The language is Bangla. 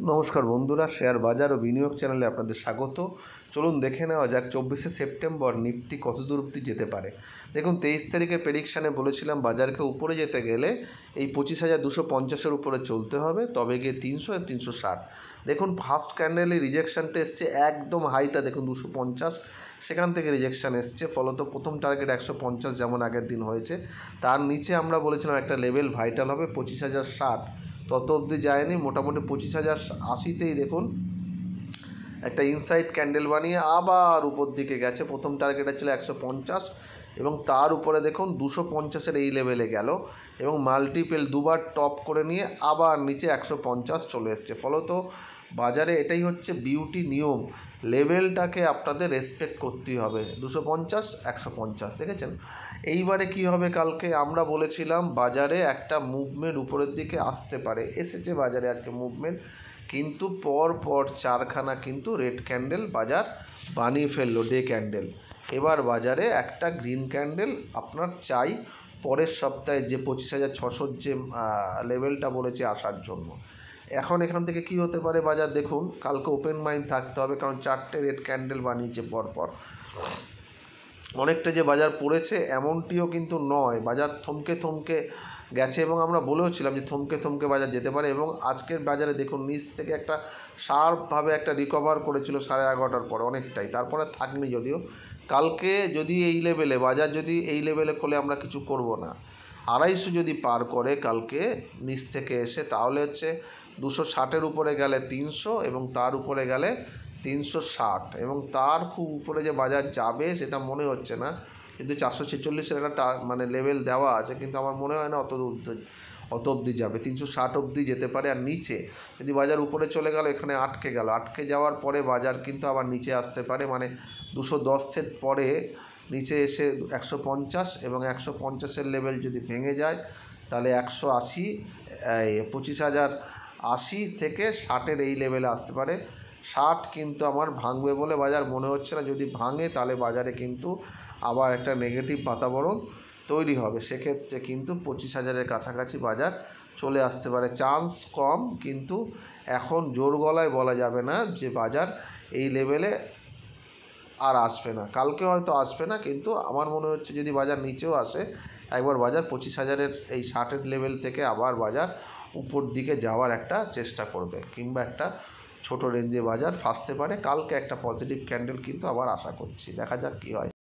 নমস্কার বন্ধুরা, শেয়ার বাজার ও বিনিয়োগ চ্যানেলে আপনাদের স্বাগত। চলুন দেখে নেওয়া যাক 24শে সেপ্টেম্বর নিফটি কত দূর অবধি যেতে পারে। দেখুন, 23 তারিখে প্রেডিকশানে বলেছিলাম বাজারকে উপরে যেতে গেলে এই 25,250-এর উপরে চলতে হবে, তবে গিয়ে 300 আর 360। দেখুন, ফার্স্ট ক্যান্ডেলে রিজেকশানটা এসছে একদম হাইটা, দেখুন 250, সেখান থেকে রিজেকশান এসছে। ফলত প্রথম টার্গেট 150 যেমন আগের দিন হয়েছে, তার নিচে আমরা বলেছিলাম একটা লেভেল ভাইটাল হবে 25,060, তত অবধি যায়নি। মোটামুটি 25,080-তেই দেখুন একটা ইনসাইড ক্যান্ডেল বানিয়ে আবার উপর দিকে গেছে। প্রথম টার্গেট ছিল 150 এবং তার উপরে দেখুন 250-এর এই লেভেলে গেল এবং মাল্টিপল দুবার টপ করে নিয়ে আবার নিচে 150 চলে এসছে। ফলত বাজারে এটাই হচ্ছে বিউটি নিয়ম, লেভেলটাকে আপনাদের রেসপেক্ট করতেই হবে। 250 150 দেখেছেন। এইবারে কি হবে, কালকে আমরা বলেছিলাম বাজারে একটা মুভমেন্ট উপরের দিকে আসতে পারে, এসেছে বাজারে আজকে মুভমেন্ট, কিন্তু পর 4খানা কিন্তু রেড ক্যান্ডেল বাজার বানিয়ে ফেললো, ডে ক্যান্ডেল। এবার বাজারে একটা গ্রিন ক্যান্ডেল আপনার চাই পরের সপ্তাহে, যে 25,600 যে লেভেলটা বলেছে আসার জন্য। এখন এখান থেকে কি হতে পারে বাজার দেখুন, কালকে ওপেন মাইন্ড থাকতে হবে, কারণ 4টে রেড ক্যান্ডেল বানিয়েছে পরপর। অনেকটা যে বাজার পড়েছে এমনটিও কিন্তু নয়, বাজার থমকে গেছে এবং আমরা বলেওছিলাম যে থমকে বাজার যেতে পারে। এবং আজকের বাজারে দেখুন নিচ থেকে একটা শার্পভাবে একটা রিকভার করেছিল 11:30টার পরে অনেকটাই, তারপরে থাকনি। যদিও কালকে যদি এই লেভেলে বাজার যদি এই লেভেলে খোলে আমরা কিছু করব না, 250 যদি পার করে কালকে নিচ থেকে এসে, তাহলে হচ্ছে 260-এর উপরে গেলে 300 এবং তার উপরে গেলে 360, এবং তার খুব উপরে যে বাজার যাবে সেটা মনে হচ্ছে না, কিন্তু 446-এর একটা মানে লেভেল দেওয়া আছে, কিন্তু আমার মনে হয় না অত অবধি যাবে। 360 অবধি যেতে পারে। আর নিচে যদি বাজার উপরে চলে গেল, এখানে আটকে যাওয়ার পরে বাজার কিন্তু আবার নিচে আসতে পারে, মানে 210-এর পরে নিচে এসে 150 এবং 150-এর লেভেল যদি ভেঙে যায়, তাহলে 180, 25,080 থেকে 60-এর এই লেভেলে আসতে পারে। 60 কিন্তু আমার ভাঙবে বলে বাজার মনে হচ্ছে না। যদি ভাঙে তাহলে বাজারে কিন্তু আবার একটা নেগেটিভ বাতাবরণ তৈরি হবে, সেক্ষেত্রে কিন্তু 25,000-এর কাছাকাছি বাজার চলে আসতে পারে। চান্স কম, কিন্তু এখন জোর গলায় বলা যাবে না যে বাজার এই লেভেলে আর আসবে না। কালকে হয়তো আসবে না, কিন্তু আমার মনে হচ্ছে যদি বাজার নিচেও আসে, একবার বাজার 25,000-এর এই 60-এর লেভেল থেকে আবার বাজার উপর দিকে যাওয়ার একটা চেষ্টা করবে, কিংবা একটা ছোট রেঞ্জে বাজার ফাঁসতে পারে। কালকে একটা পজিটিভ ক্যান্ডেল কিন্তু আবার আশা করছি, দেখা যাক কী হয়।